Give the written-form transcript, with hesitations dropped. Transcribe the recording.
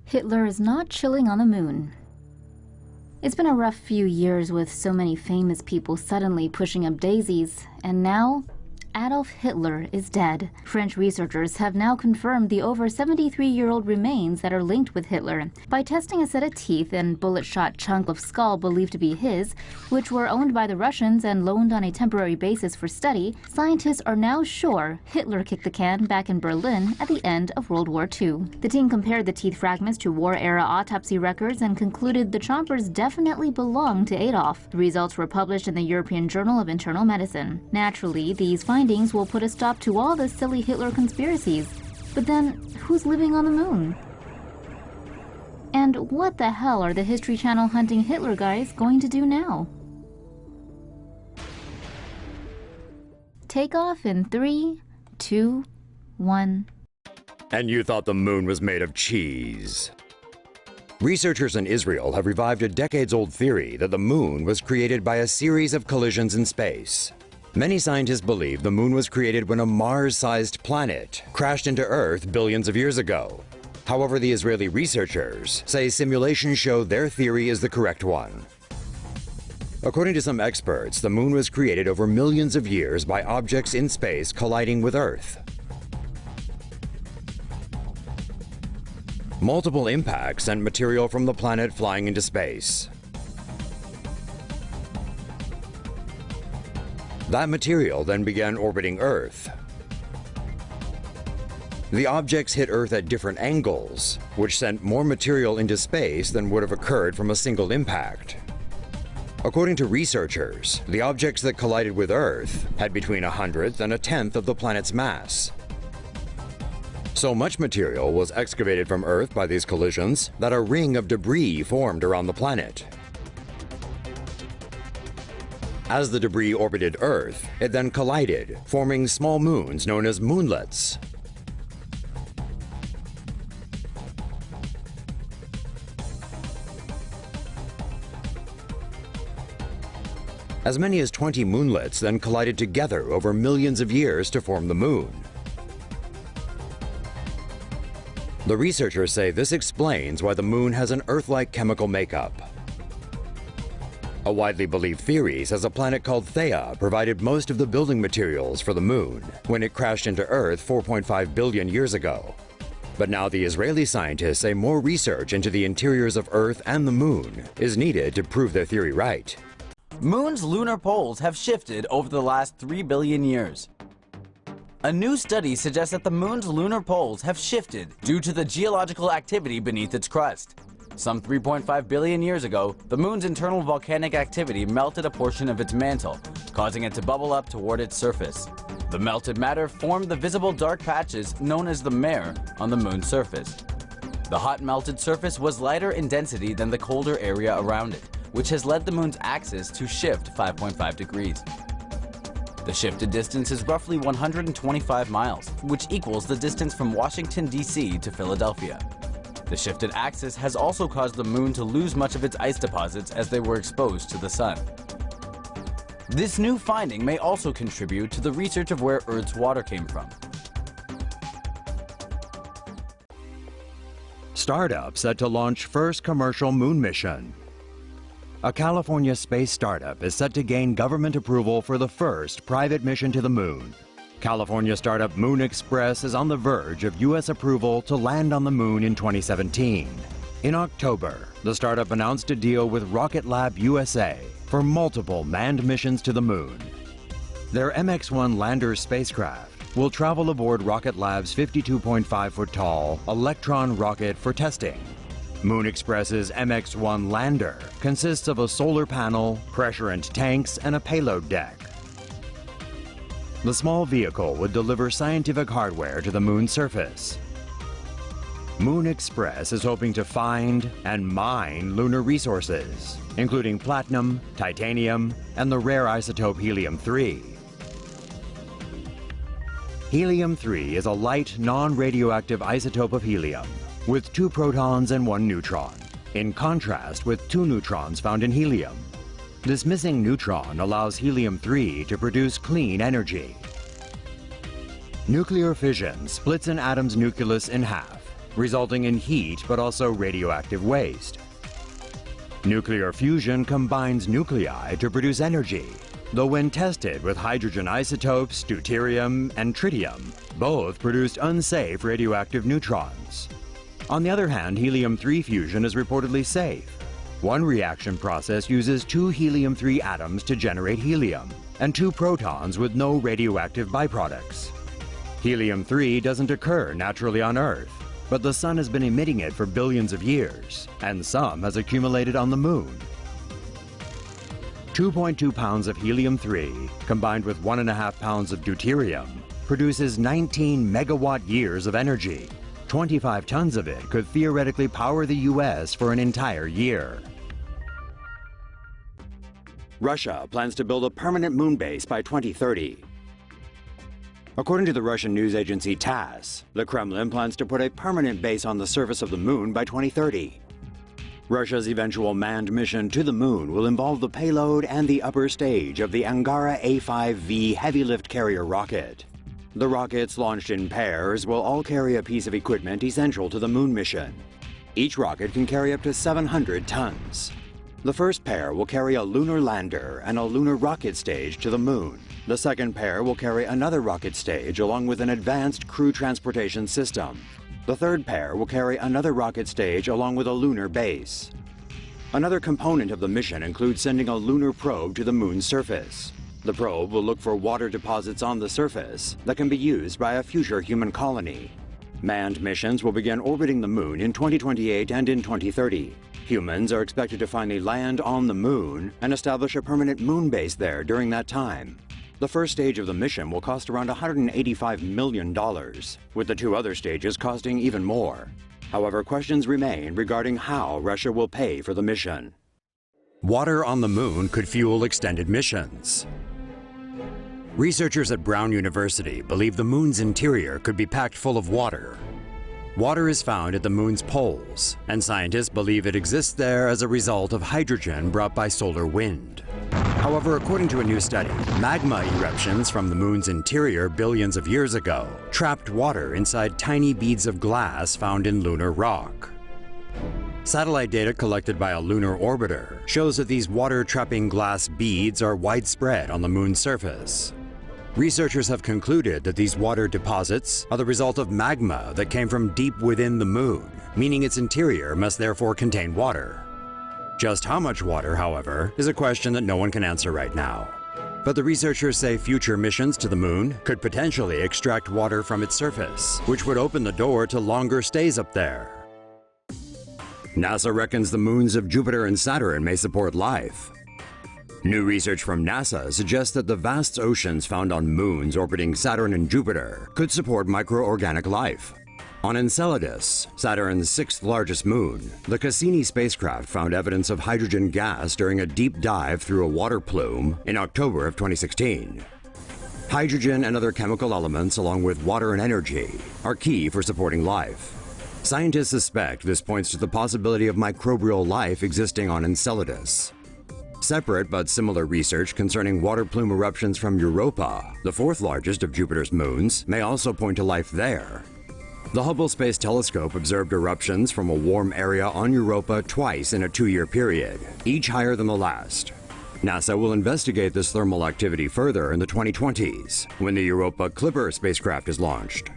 Hitler is not chilling on the moon. It's been a rough few years with so many famous people suddenly pushing up daisies, and now Adolf Hitler is dead. French researchers have now confirmed the over 73-year-old remains that are linked with Hitler by testing a set of teeth and bullet-shot chunk of skull believed to be his, which were owned by the Russians and loaned on a temporary basis for study. Scientists are now sure Hitler kicked the can back in Berlin at the end of World War II. The team compared the teeth fragments to war-era autopsy records and concluded the chompers definitely belonged to Adolf. The results were published in the European Journal of Internal Medicine. Naturally, these findings will put a stop to all the silly Hitler conspiracies. But then, who's living on the moon? And what the hell are the History Channel hunting Hitler guys going to do now? Take off in 3, 2, 1. And you thought the moon was made of cheese. Researchers in Israel have revived a decades-old theory that the moon was created by a series of collisions in space. Many scientists believe the moon was created when a Mars-sized planet crashed into Earth billions of years ago. However, the Israeli researchers say simulations show their theory is the correct one. According to some experts, the moon was created over millions of years by objects in space colliding with Earth. Multiple impacts sent material from the planet flying into space. That material then began orbiting Earth. The objects hit Earth at different angles, which sent more material into space than would have occurred from a single impact. According to researchers, the objects that collided with Earth had between 1/100th and 1/10th of the planet's mass. So much material was excavated from Earth by these collisions that a ring of debris formed around the planet. As the debris orbited Earth, it then collided, forming small moons known as moonlets. As many as 20 moonlets then collided together over millions of years to form the moon. The researchers say this explains why the moon has an Earth-like chemical makeup. A widely believed theory says a planet called Theia provided most of the building materials for the moon when it crashed into Earth 4.5 billion years ago. But now the Israeli scientists say more research into the interiors of Earth and the moon is needed to prove their theory right. Moon's lunar poles have shifted over the last 3 billion years. A new study suggests that the moon's lunar poles have shifted due to the geological activity beneath its crust. Some 3.5 billion years ago, the moon's internal volcanic activity melted a portion of its mantle, causing it to bubble up toward its surface. The melted matter formed the visible dark patches known as the mare on the moon's surface. The hot melted surface was lighter in density than the colder area around it, which has led the moon's axis to shift 5.5 degrees. The shifted distance is roughly 125 miles, which equals the distance from Washington, D.C. to Philadelphia. The shifted axis has also caused the moon to lose much of its ice deposits as they were exposed to the sun. This new finding may also contribute to the research of where Earth's water came from. Startup set to launch first commercial moon mission. A California space startup is set to gain government approval for the first private mission to the moon. California startup Moon Express is on the verge of U.S. approval to land on the moon in 2017. In October, the startup announced a deal with Rocket Lab USA for multiple manned missions to the moon. Their MX-1 lander spacecraft will travel aboard Rocket Lab's 52.5-foot-tall Electron rocket for testing. Moon Express's MX-1 lander consists of a solar panel, pressurant tanks, and a payload deck. The small vehicle would deliver scientific hardware to the moon's surface. Moon Express is hoping to find and mine lunar resources, including platinum, titanium, and the rare isotope helium-3. Helium-3 is a light, non-radioactive isotope of helium, with 2 protons and 1 neutron, in contrast with 2 neutrons found in helium. This missing neutron allows helium-3 to produce clean energy. Nuclear fission splits an atom's nucleus in half, resulting in heat but also radioactive waste. Nuclear fusion combines nuclei to produce energy, though when tested with hydrogen isotopes, deuterium, and tritium, both produced unsafe radioactive neutrons. On the other hand, helium-3 fusion is reportedly safe. One reaction process uses 2 helium-3 atoms to generate helium, and 2 protons with no radioactive byproducts. Helium-3 doesn't occur naturally on Earth, but the Sun has been emitting it for billions of years, and some has accumulated on the Moon. 2.2 pounds of helium-3, combined with 1.5 pounds of deuterium, produces 19 megawatt years of energy. 25 tons of it could theoretically power the US for an entire year. Russia plans to build a permanent moon base by 2030. According to the Russian news agency TASS, the Kremlin plans to put a permanent base on the surface of the moon by 2030. Russia's eventual manned mission to the moon will involve the payload and the upper stage of the Angara A5V heavy lift carrier rocket. The rockets, launched in pairs, will all carry a piece of equipment essential to the moon mission. Each rocket can carry up to 700 tons. The first pair will carry a lunar lander and a lunar rocket stage to the moon. The second pair will carry another rocket stage along with an advanced crew transportation system. The third pair will carry another rocket stage along with a lunar base. Another component of the mission includes sending a lunar probe to the moon's surface. The probe will look for water deposits on the surface that can be used by a future human colony. Manned missions will begin orbiting the moon in 2028 and in 2030. Humans are expected to finally land on the moon and establish a permanent moon base there during that time. The first stage of the mission will cost around $185 million, with the 2 other stages costing even more. However, questions remain regarding how Russia will pay for the mission. Water on the moon could fuel extended missions. Researchers at Brown University believe the moon's interior could be packed full of water. Water is found at the moon's poles, and scientists believe it exists there as a result of hydrogen brought by solar wind. However, according to a new study, magma eruptions from the moon's interior billions of years ago trapped water inside tiny beads of glass found in lunar rock. Satellite data collected by a lunar orbiter shows that these water-trapping glass beads are widespread on the moon's surface. Researchers have concluded that these water deposits are the result of magma that came from deep within the moon, meaning its interior must therefore contain water. Just how much water, however, is a question that no one can answer right now. But the researchers say future missions to the moon could potentially extract water from its surface, which would open the door to longer stays up there. NASA reckons the moons of Jupiter and Saturn may support life. New research from NASA suggests that the vast oceans found on moons orbiting Saturn and Jupiter could support microorganic life. On Enceladus, Saturn's 6th largest moon, the Cassini spacecraft found evidence of hydrogen gas during a deep dive through a water plume in October of 2016. Hydrogen and other chemical elements, along with water and energy, are key for supporting life. Scientists suspect this points to the possibility of microbial life existing on Enceladus. Separate but similar research concerning water plume eruptions from Europa, the 4th largest of Jupiter's moons, may also point to life there. The Hubble Space Telescope observed eruptions from a warm area on Europa twice in a 2-year period, each higher than the last. NASA will investigate this thermal activity further in the 2020s, when the Europa Clipper spacecraft is launched.